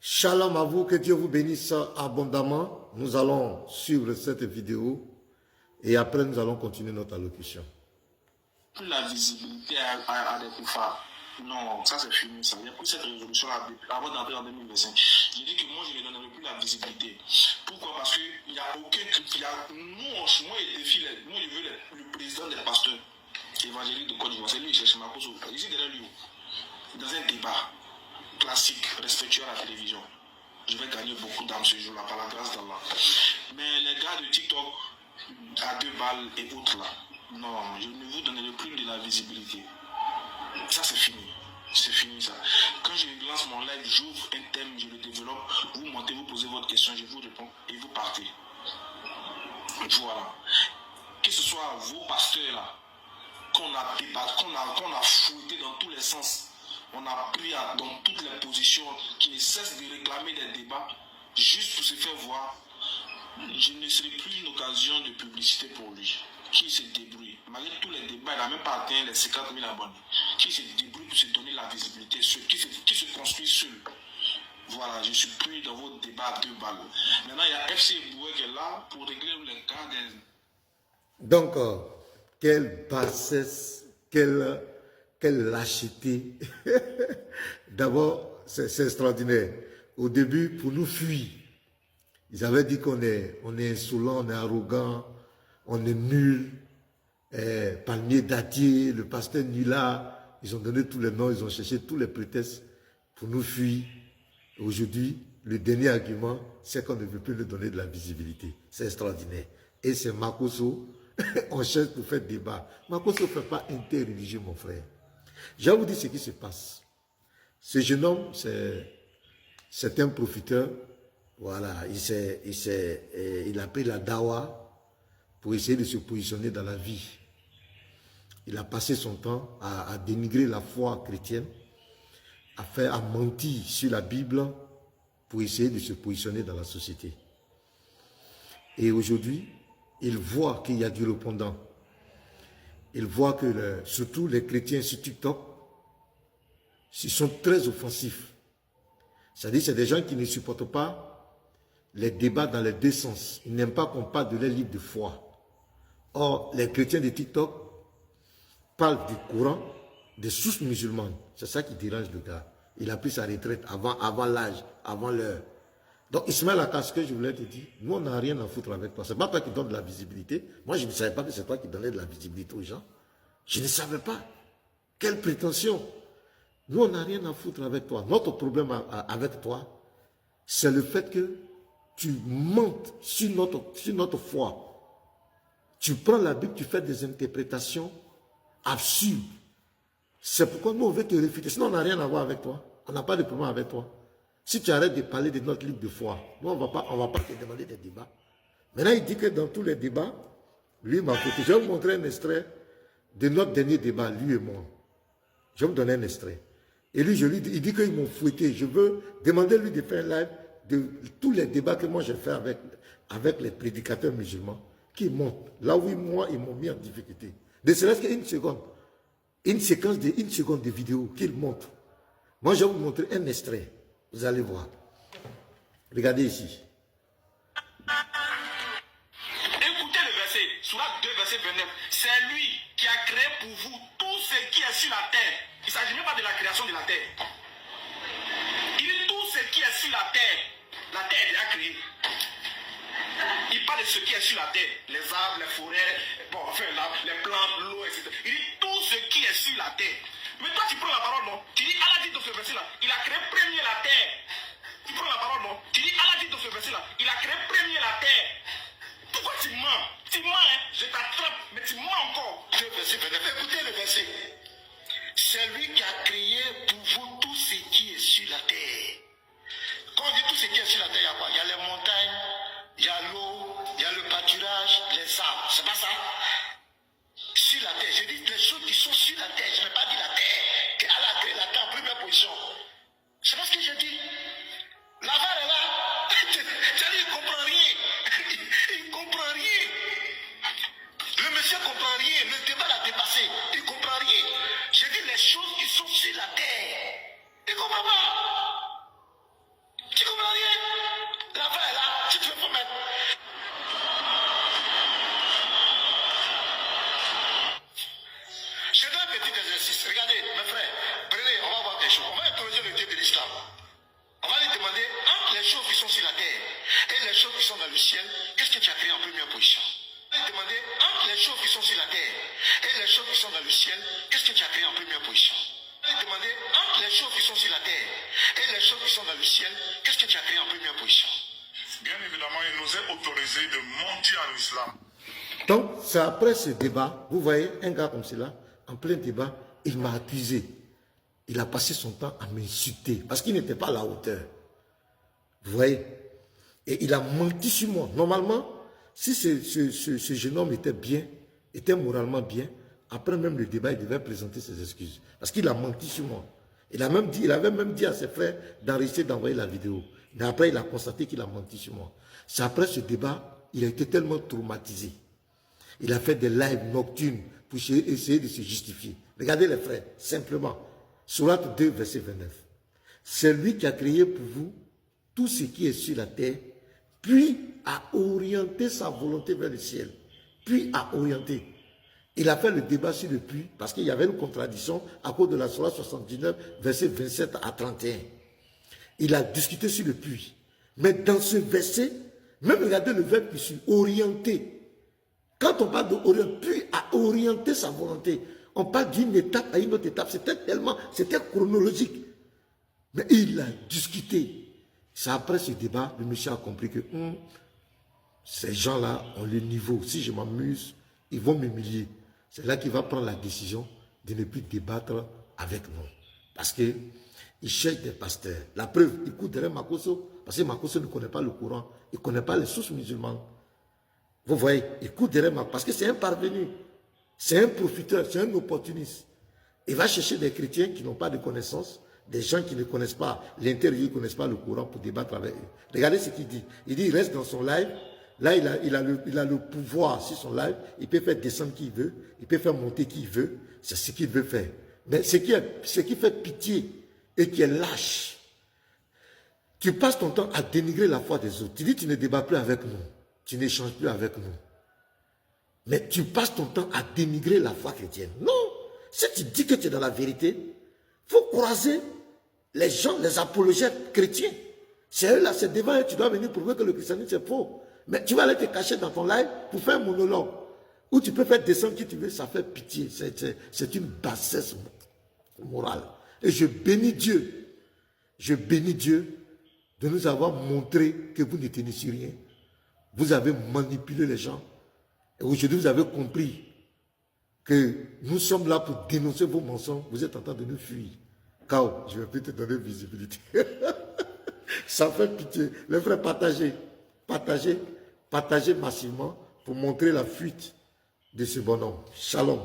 Shalom à vous, que Dieu vous bénisse abondamment. Nous allons suivre cette vidéo et après nous allons continuer notre allocution. La visibilité à des koufars. Non, ça c'est fini ça. J'ai pris cette résolution avant d'entrer en 2025. J'ai dit que moi je ne donnerai plus la visibilité. Pourquoi? Parce qu'il n'y a aucun truc. Moi je défie, moi je veux le président des pasteurs évangéliques de Côte d'Ivoire. C'est lui qui cherche ma cause. Ici derrière lui, dans un débat classique, respectueux à la télévision. Je vais gagner beaucoup d'âmes ce jour-là par la grâce d'Allah. Mais les gars de TikTok, à 2 balles et autres là, non, je ne vous donnerai plus de la visibilité. Ça c'est fini. C'est fini ça. Quand je lance mon live, j'ouvre un thème, je le développe, vous montez, vous posez votre question, je vous réponds et vous partez. Voilà. Que ce soit vos pasteurs là, qu'on a débattu, qu'on a fouetté dans tous les sens. On a pris dans toutes les positions qui ne cessent de réclamer des débats juste pour se faire voir. Je ne serai plus une occasion de publicité pour lui. Qui se débrouille. Malgré tous les débats, il n'a même pas atteint les 50 000 abonnés. Qui se débrouille pour se donner la visibilité. Qui se construit seul. Voilà, je suis plus dans vos débats à 2 balles. Maintenant, il y a FC Boué qui est là pour régler les cas des... Donc, quelle bassesse, quelle lâcheté. D'abord, c'est extraordinaire. Au début, pour nous fuir, ils avaient dit qu'on est insolent, on est arrogant, on est nul, palmier dattier, le pasteur Nila. Ils ont donné tous les noms, ils ont cherché tous les prétextes pour nous fuir. Aujourd'hui, le dernier argument, c'est qu'on ne veut plus lui donner de la visibilité. C'est extraordinaire. Et c'est Makosso, on cherche pour faire débat. Makosso ne fait pas interreligieux, mon frère. Je vais vous dire ce qui se passe. Ce jeune homme, c'est un profiteur. Voilà, il a pris la dawa pour essayer de se positionner dans la vie. Il a passé son temps à dénigrer la foi chrétienne, à mentir sur la Bible pour essayer de se positionner dans la société. Et aujourd'hui, il voit qu'il y a du répondant. Il voit que surtout les chrétiens sur TikTok, ils sont très offensifs. C'est-à-dire c'est des gens qui ne supportent pas les débats dans les deux sens. Ils n'aiment pas qu'on parle de leur livre de foi. Or, les chrétiens de TikTok parlent du Coran, des sources musulmanes. C'est ça qui dérange le gars. Il a pris sa retraite avant l'âge, avant l'heure. Donc, Ismaël Akka, ce que je voulais te dire, nous, on n'a rien à foutre avec toi. Ce n'est pas toi qui donne de la visibilité. Moi, je ne savais pas que c'est toi qui donnais de la visibilité aux gens. Je ne savais pas. Quelle prétention. Nous, on n'a rien à foutre avec toi. Notre problème avec toi, c'est le fait que tu mentes sur notre foi. Tu prends la Bible, tu fais des interprétations absurdes. C'est pourquoi nous, on veut te réfuter. Sinon, on n'a rien à voir avec toi. On n'a pas de problème avec toi. Si tu arrêtes de parler de notre livre de foi, nous, on ne va pas te demander des débats. Maintenant, il dit que dans tous les débats, lui m'a foutu. Je vais vous montrer un extrait de notre dernier débat, lui et moi. Je vais vous donner un extrait. Et lui, il dit qu'ils m'ont fouetté. Je veux demander lui de faire un live de tous les débats que moi j'ai fait avec les prédicateurs musulmans qui montent. Là où moi, ils m'ont mis en difficulté. Ne serait-ce qu'une seconde. Une séquence de 1 seconde de vidéo qu'ils montrent. Moi, je vais vous montrer un extrait. Vous allez voir. Regardez ici. Écoutez le verset, Sourate 2, verset 29. C'est lui qui a créé pour vous tout ce qui est sur la terre. Il ne s'agit même pas de la création de la terre. Il dit tout ce qui est sur la terre est déjà créé. Il parle de ce qui est sur la terre, les arbres, les forêts, bon, enfin, les plantes, l'eau, etc. Il dit tout ce qui est sur la terre. Mais toi, tu prends la parole, non? Tu dis, Allah dit dans ce verset-là, il a créé premier la terre. Tu prends la parole, non? Tu dis, Allah dit dans ce verset-là, il a créé premier la terre. Pourquoi tu mens? Tu mens, hein? Je t'attrape, mais tu mens encore. Écoutez le verset. C'est lui qui a créé pour vous tout ce qui est sur la terre. Quand on dit tout ce qui est sur la terre, il y a quoi? Il y a les montagnes, il y a l'eau, il y a le pâturage, les arbres. C'est pas ça? Sur la terre. Je dis les choses qui sont sur la terre. Je n'ai pas dit la terre. Qu'Allah a créé la terre en première position. C'est pas ce que j'ai dit. La barre est là. Il ne comprend rien. Il ne comprend rien. Le monsieur ne comprend rien. Le débat l'a dépassé. Il ne comprend rien. J'ai dit les choses qui sont sur la terre. Il ne comprend pas. petit exercice. Regardez, mes frères, prenez, on va voir quelque chose. On va interroger le Dieu de l'islam. On va lui demander, entre les choses qui sont sur la terre et les choses qui sont dans le ciel, qu'est-ce que tu as créé en première position? On va lui demander, entre les choses qui sont sur la terre et les choses qui sont dans le ciel, qu'est-ce que tu as créé en première position? On va lui demander, entre les choses qui sont sur la terre et les choses qui sont dans le ciel, qu'est-ce que tu as créé en première position? Bien évidemment, il nous est autorisé de mentir en islam. Donc, c'est après ce débat, vous voyez, un gars comme cela, en plein débat, il m'a accusé. Il a passé son temps à m'insulter, parce qu'il n'était pas à la hauteur. Vous voyez? Et il a menti sur moi. Normalement, si ce jeune homme était bien, était moralement bien, après même le débat, il devait présenter ses excuses. Parce qu'il a menti sur moi. Il avait même dit à ses frères d'enregistrer, d'envoyer la vidéo. Mais après, il a constaté qu'il a menti sur moi. C'est après ce débat, il a été tellement traumatisé. Il a fait des lives nocturnes pour essayer de se justifier. Regardez les frères, simplement. Sourate 2, verset 29. C'est lui qui a créé pour vous tout ce qui est sur la terre, puis a orienté sa volonté vers le ciel. Puis a orienté. Il a fait le débat sur le puits parce qu'il y avait une contradiction à cause de la Sourate 79, verset 27 à 31. Il a discuté sur le puits. Mais dans ce verset, même regardez le verbe ici, orienter. Quand on parle d'orienter, puis à orienter sa volonté, on parle d'une étape à une autre étape. C'était chronologique. Mais il a discuté. C'est après ce débat, le monsieur a compris que ces gens-là ont le niveau. Si je m'amuse, ils vont m'humilier. C'est là qu'il va prendre la décision de ne plus débattre avec nous. Parce qu'il cherche des pasteurs. La preuve, il court derrière Makosso, parce que Makosso ne connaît pas le Coran, il ne connaît pas les sources musulmanes. Vous voyez, il court derrière Makosso, parce que c'est un parvenu, c'est un profiteur, c'est un opportuniste. Il va chercher des chrétiens qui n'ont pas de connaissances, des gens qui ne connaissent pas l'intérieur, qui ne connaissent pas le Coran pour débattre avec eux. Regardez ce qu'il dit. Il dit, il reste dans son live. Là, il a le pouvoir sur son live. Il peut faire descendre qui il veut. Il peut faire monter qui il veut. C'est ce qu'il veut faire. Mais ce qui fait pitié et qui est lâche, tu passes ton temps à dénigrer la foi des autres. Tu dis, tu ne débats plus avec nous. Tu n'échanges plus avec nous. Mais tu passes ton temps à dénigrer la foi chrétienne. Non. Si tu dis que tu es dans la vérité, il faut croiser les gens, les apologètes chrétiens. C'est eux là, c'est devant eux, tu dois venir prouver que le christianisme c'est faux. Mais tu vas aller te cacher dans ton live pour faire un monologue. Où tu peux faire descendre qui tu veux, ça fait pitié. C'est une bassesse morale. Et je bénis Dieu. Je bénis Dieu de nous avoir montré que vous ne tenez sur rien. Vous avez manipulé les gens. Et aujourd'hui, vous avez compris que nous sommes là pour dénoncer vos mensonges. Vous êtes en train de nous fuir. Kao, je vais plus te donner visibilité. Ça fait pitié. Les frères, partagez. Partagez massivement pour montrer la fuite de ce bonhomme. Shalom.